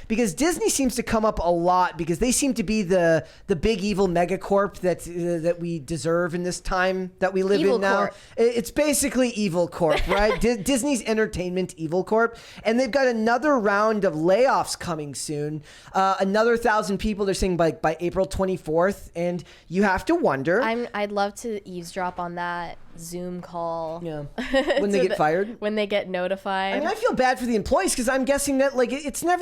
because Disney seems to come up a lot because they seem to be the big evil megacorp that we deserve in this time that we live Evil in now. Corp. It's basically Evil Corp, right? Disney's Entertainment Evil Corp, and they've got another round of layoffs coming soon. Another 1,000 people, they're saying by April 24th, and you have to wonder. I'd love to eavesdrop on that Zoom call. Yeah, when they get fired, when they get notified. I mean, I feel bad for the employees because I'm guessing that like it's not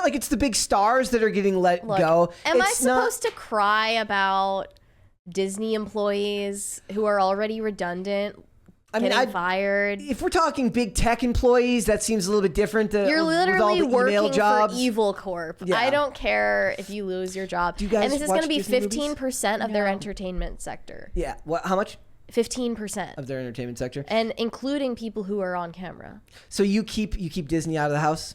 like it's the big stars that are getting let go. Am I It's supposed to cry about Disney employees who are already redundant? Getting fired. If we're talking big tech employees, that seems a little bit different. You're literally with all the email working jobs. for Evil Corp. Yeah. I don't care if you lose your job. Do you guys and this is watch going to be Disney movies? 15% of their entertainment sector. Yeah. What? How much 15% of their entertainment sector? and including people who are on camera. So you keep Disney out of the house?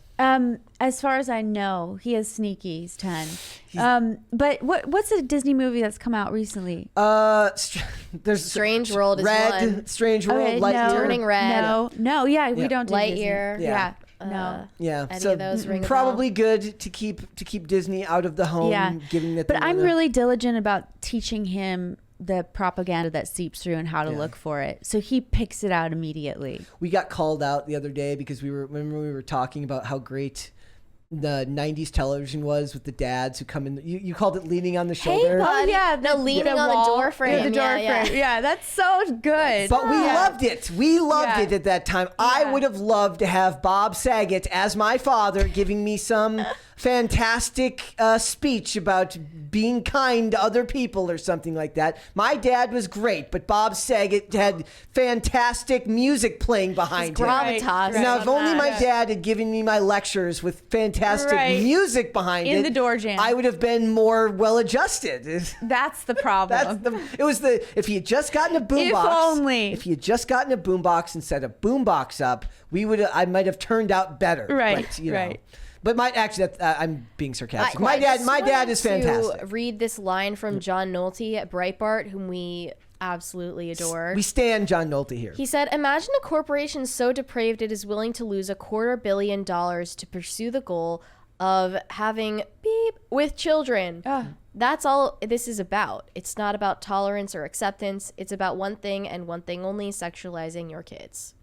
As far as I know, he is sneaky. He's 10. But what's a Disney movie that's come out recently? There's Strange World is Red, one. Strange World, Okay, Lightyear. Turning Red. No, yeah, we Yeah. don't do Lightyear. Disney. Yeah. No. Yeah, Any so of those ring a probably good to keep Disney out of the home. Yeah. Given that But they I'm wanna- really diligent about teaching him the propaganda that seeps through and how to look for it. So he picks it out immediately. We got called out the other day because we were talking about how great the 90s television was with the dads who come in. You called it leaning on the shoulder. bud. yeah. No, leaning on the door frame. Yeah, the door Yeah, frame. Yeah, that's so good. But we Yeah. loved it. We loved Yeah. it at that time. I would have loved to have Bob Saget as my father giving me some fantastic speech about being kind to other people or something like that. My dad was great, but Bob Saget had fantastic music playing behind him. Gravitas. Now, if only my Yeah. dad had given me my lectures with fantastic Right. music behind it, In the door jam. I would have been more well-adjusted. That's the problem. If he had just gotten a boombox. If only. If he had just gotten a boombox and set a boombox up, I might have turned out better. Right, But, you know. right. But I'm being sarcastic. My dad is fantastic. To read this line from John Nolte at Breitbart, whom we absolutely adore. We stand John Nolte here. He said, "Imagine a corporation so depraved it is willing to lose $250 million to pursue the goal of having beep with children. That's all this is about. It's not about tolerance or acceptance. It's about one thing and one thing only: sexualizing your kids."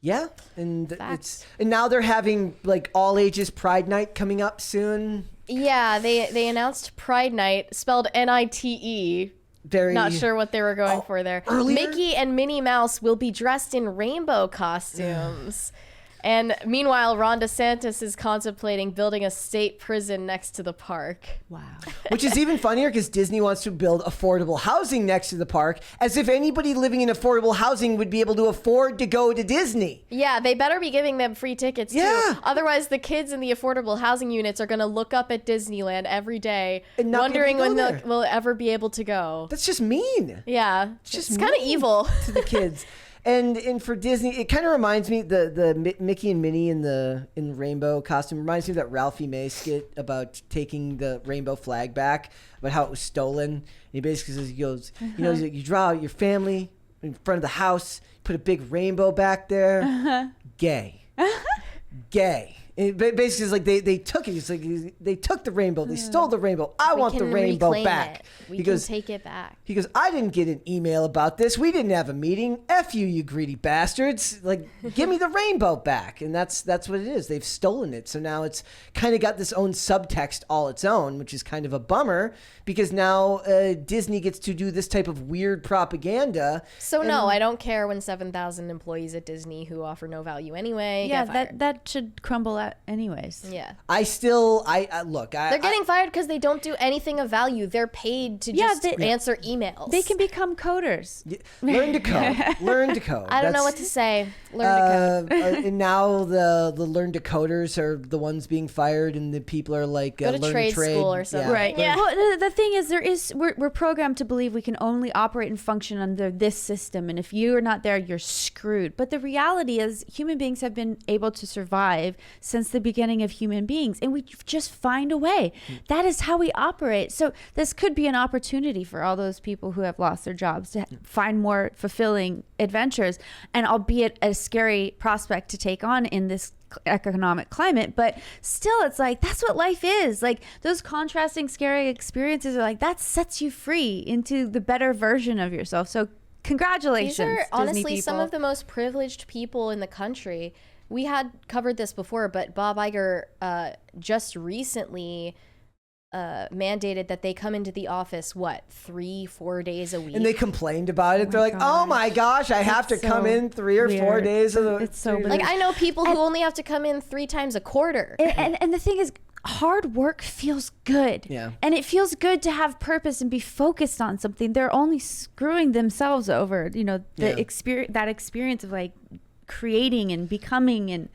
Yeah, and Facts. and now they're having like all ages Pride Night coming up soon. Yeah, they announced Pride Night, spelled NITE. Very Not sure what they were going for there. earlier? Mickey and Minnie Mouse will be dressed in rainbow costumes. And meanwhile, Ron DeSantis is contemplating building a state prison next to the park. Wow. Which is even funnier because Disney wants to build affordable housing next to the park, as if anybody living in affordable housing would be able to afford to go to Disney. Yeah, they better be giving them free tickets Yeah. too. Otherwise, the kids in the affordable housing units are going to look up at Disneyland every day, And not be wondering able to when go they'll there. will ever be able to go. That's just mean. Yeah, Just it's kind of mean evil. to the kids. And for Disney, it kind of reminds me the Mickey and Minnie in the rainbow costume reminds me of that Ralphie May skit about taking the rainbow flag back, about how it was stolen. And he basically says, he goes, you draw your family in front of the house, put a big rainbow back there, gay, gay. It basically is like they took it. It's like they took the rainbow. They stole the rainbow. I want the can rainbow reclaim back. it. We He can goes, take it back. He goes, I didn't get an email about this. We didn't have a meeting. F you, you greedy bastards. Like, give me the rainbow back. And that's what it is. They've stolen it. So now it's kind of got this own subtext all its own, which is kind of a bummer because now Disney gets to do this type of weird propaganda. So no, I don't care when 7,000 employees at Disney who offer no value anyway Yeah, get fired. that should crumble out anyways. Yeah. I look. They're getting fired because they don't do anything of value. They're paid to Yeah, just they- answer emails. They can become coders. Learn to code. Learn to code. I don't know what to say. Learn to code. And now the learn to coders are the ones being fired, and the people are like Go to learn trade to trade school or something. Right. Yeah. Well, the thing is, we're programmed to believe we can only operate and function under this system, and if you are not there, you're screwed. But the reality is, human beings have been able to survive since the beginning of human beings, and we just find a way. That is how we operate. So this could be an opportunity for all those people who have lost their jobs to find more fulfilling adventures, and albeit a scary prospect to take on in this economic climate, but still it's like that's what life is. Like those contrasting scary experiences are like that sets you free into the better version of yourself. So congratulations. These are Disney honestly some people. of the most privileged people in the country. We had covered this before, but Bob Iger just recently mandated that they come into the office 3-4 days a week. And they complained about it. They're like, gosh. "Oh my gosh, I have to It's come so in 3 or 4 weird. days of the." It's so weird. like I know people who only have to come in 3 times a quarter. And the thing is, hard work feels good. Yeah. And it feels good to have purpose and be focused on something. They're only screwing themselves over, the Yeah. experience of like creating and becoming, and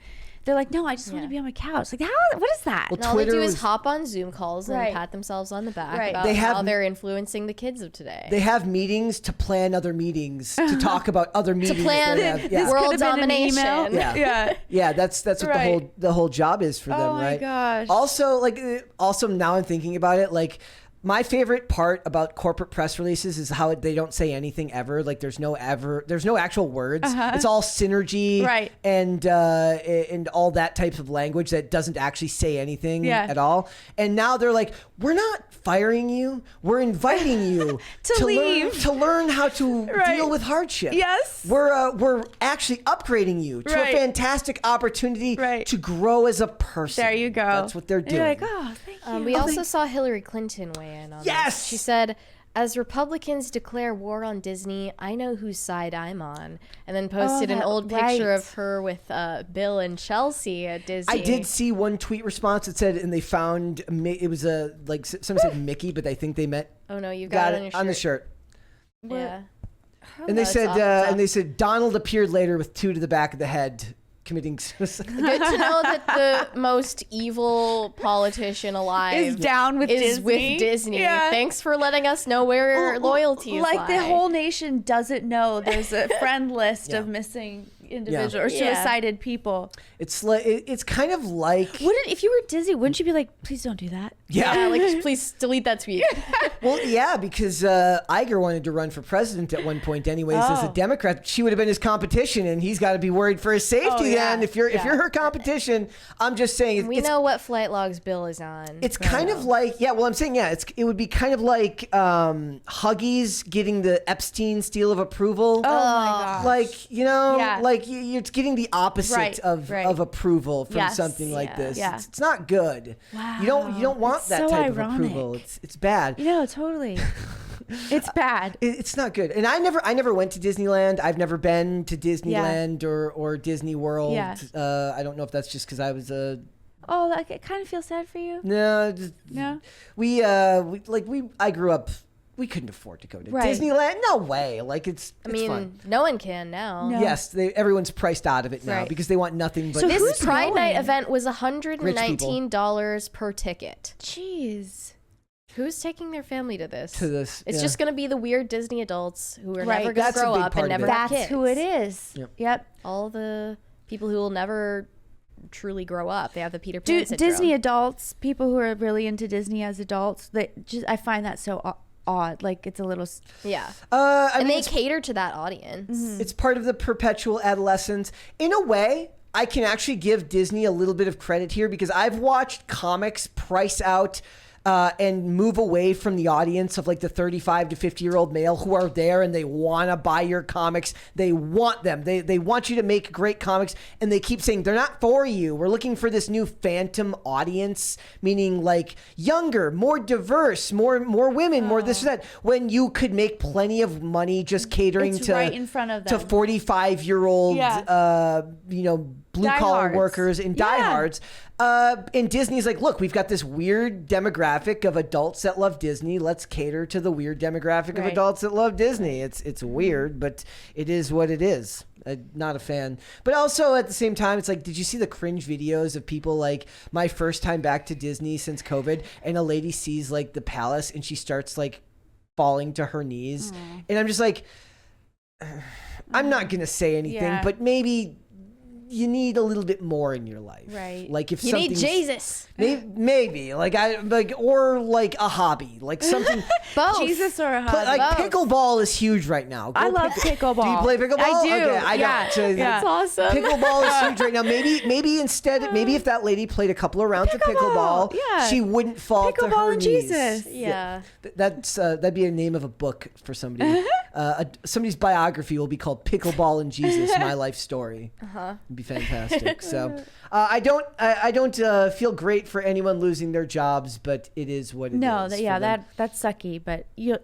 they're like, no, I just want to be on my couch. Like, what is that? Well, And all they do Twitter is is- hop on Zoom calls and Right. pat themselves on the back Right. about They have- how they're influencing the kids of today. They have meetings to plan other meetings, to talk about other meetings. plan that have- This yeah. world Could've been an email. domination. Yeah. Yeah. Yeah, that's what Right. the whole job is for them, Oh my right? gosh. Also now I'm thinking about it, like my favorite part about corporate press releases is how they don't say anything ever. Like there's no actual words. It's all synergy, Right. And all that types of language that doesn't actually say anything Yeah. at all. And now they're like, we're not firing you. We're inviting you To leave. to learn how to Right. deal with hardship. Yes. We're actually upgrading you to Right. a fantastic opportunity Right. to grow as a person. There you go. That's what they're And doing. you're like, oh, thank you. We also saw Hillary Clinton weigh in on Yes! this. She said, as Republicans declare war on Disney, I know whose side I'm on. And then posted an that- old picture right. of her with Bill and Chelsea at Disney. I did see one tweet response that said, and they found it was someone said Mickey, but I think they meant Oh no, you got, it on your shirt. on the shirt. Yeah. And they That's said, off the top. and they said Donald appeared later with 2 to the back of the head, committing suicide. Good to know that the most evil politician alive Is down with is Disney. with Disney. Yeah. Thanks for letting us know where loyalty is. Like the whole nation doesn't know there's a friend list of Yeah. missing individuals or Yeah. suicided people. It's like it's kind of like Wouldn't, if you were Disney, wouldn't you be like, please don't do that? Yeah, like please delete that tweet. well, yeah, because Iger wanted to run for president at one point, anyways, as a Oh. Democrat. She would have been his competition, and he's got to be worried for his safety. Oh, yeah. Then, if you're her competition, I'm just saying, We it's know what flight logs Bill is on. It's kind of like, yeah, well, I'm saying, yeah, it would be kind of like Huggies getting the Epstein seal of approval. Oh my gosh. Like, Yeah. like you're getting the opposite Right, of right. approval from Yes, something like yeah, this. yeah. It's not good. Wow. You don't want It's that so type ironic. of approval. It's bad. Totally. It's bad. It's not good. And I never went to Disneyland. I've never been to Disneyland or Disney World. Yeah. I don't know if that's just because I was a Oh, like it kind of feels sad for you. no. Just, No? I grew up. We couldn't afford to go to Right. Disneyland. No way. Like it's I fine. no one can now. No. Yes, everyone's priced out of it now Right. because they want nothing but. So This Who's Pride Night going? event was $119 per ticket. Jeez. Who's taking their family to this? To this, It's yeah. just going to be the weird Disney adults who are Right. never going to That's a grow big up part and of never it. have That's kids. who it is. Yep. Yep. All the people who will never truly grow up. They have the Peter Pan syndrome. Disney adults, people who are really into Disney as adults, I find that so odd. Like it's a little. Yeah. I And mean, they it's, cater to that audience. it's part of the perpetual adolescence. In a way, I can actually give Disney a little bit of credit here because I've watched comics price out. And move away from the audience of like the 35 to 50-year-old male who are there and they want to buy your comics. They want them. They want you to make great comics. And they keep saying, they're not for you. We're looking for this new phantom audience, meaning like younger, more diverse, more women, more this or that. When you could make plenty of money just catering It's to right in front of to them. 45-year-old, Yeah. blue collar Diehards. workers and Yeah. diehards. And Disney's like, look, we've got this weird demographic of adults that love Disney. Let's cater to the weird demographic of Right. adults that love Disney. It's weird, but it is what it is. Not a fan. But also at the same time, it's like, did you see the cringe videos of people like my first time back to Disney since COVID, and a lady sees like the palace and she starts like falling to her knees, and I'm just like, I'm not gonna say anything, Yeah. but maybe you need a little bit more in your life. Right. Like if You need something's- Jesus. Maybe or like a hobby, like something. Both. Jesus or a hobby. But like Both. pickleball is huge right now. I love pickleball. Do you play pickleball? I do. Okay, I Yeah. don't. So Yeah. That's awesome. Pickleball is huge right now. Maybe instead, maybe if that lady played a couple of rounds of Pickleball, pickleball, yeah. she wouldn't fall to Pickleball her and knees. Jesus. Yeah. That'd be a name of a book for somebody. Somebody's biography will be called "Pickleball and Jesus: My Life Story." It'd be fantastic. So I don't feel great for anyone losing their jobs, but it is what it is. No, for them. that's sucky, but you'll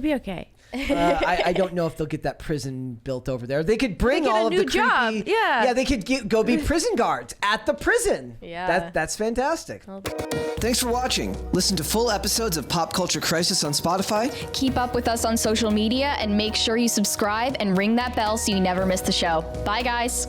be okay. I don't know if they'll get that prison built over there. They could bring They get all a of new the job. creepy. Yeah. They could go be prison guards at the prison. Yeah. That's fantastic. Thanks for watching. Listen to full episodes of Pop Culture Crisis on Spotify. Keep up with us on social media and make sure you subscribe and ring that bell so you never miss the show. Bye, guys.